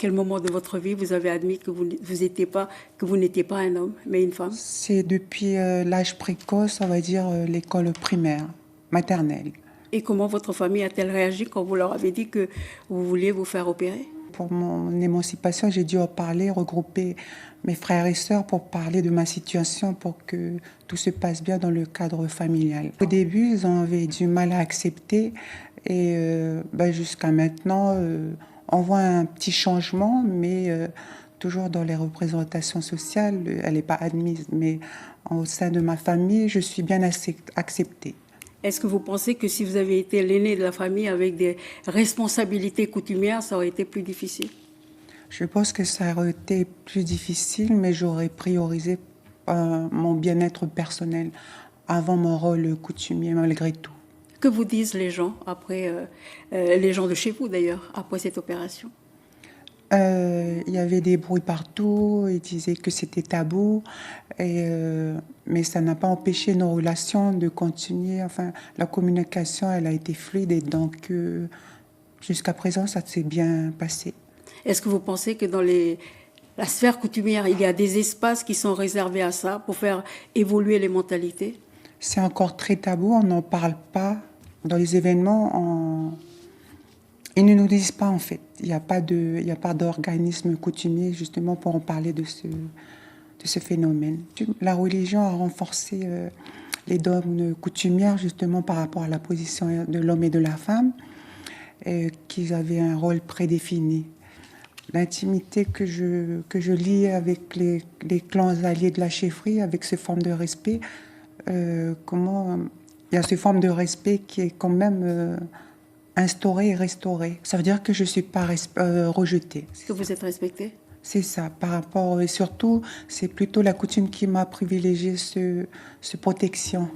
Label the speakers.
Speaker 1: quel moment de votre vie vous avez admis que vous n'étiez pas un homme, mais une femme?
Speaker 2: C'est depuis l'âge précoce, on va dire l'école primaire, maternelle.
Speaker 1: Et comment votre famille a-t-elle réagi quand vous leur avez dit que vous vouliez vous faire opérer?
Speaker 2: Pour mon émancipation, j'ai dû en parler, regrouper mes frères et sœurs pour parler de ma situation, pour que tout se passe bien dans le cadre familial. Au début, ils avaient du mal à accepter et jusqu'à maintenant, on voit un petit changement, mais toujours dans les représentations sociales, elle n'est pas admise. Mais au sein de ma famille, je suis bien acceptée.
Speaker 1: Est-ce que vous pensez que si vous avez été l'aîné de la famille avec des responsabilités coutumières, ça aurait été plus difficile?
Speaker 2: Je pense que ça aurait été plus difficile, mais j'aurais priorisé mon bien-être personnel avant mon rôle coutumier malgré tout.
Speaker 1: Que vous disent les gens après, les gens de chez vous d'ailleurs, après cette opération?
Speaker 2: Il y avait des bruits partout, ils disaient que c'était tabou, mais ça n'a pas empêché nos relations de continuer. Enfin, la communication, elle a été fluide et donc jusqu'à présent, ça s'est bien passé.
Speaker 1: Est-ce que vous pensez que dans la sphère coutumière, il y a des espaces qui sont réservés à ça pour faire évoluer les mentalités?
Speaker 2: C'est encore très tabou, on n'en parle pas. Dans les événements, ils ne nous disent pas en fait. Il n'y a pas d'organisme coutumier justement pour en parler de ce phénomène. La religion a renforcé les dogmes coutumières justement par rapport à la position de l'homme et de la femme, qu'ils avaient un rôle prédéfini. L'intimité que je lie avec les clans alliés de la chefferie, avec ces formes de respect, il y a cette forme de respect qui est quand même instaurée et restaurée. Ça veut dire que je ne suis pas rejetée.
Speaker 1: Est-ce que vous êtes respectée?
Speaker 2: C'est ça, par rapport, et surtout, c'est plutôt la coutume qui m'a privilégié ce protection.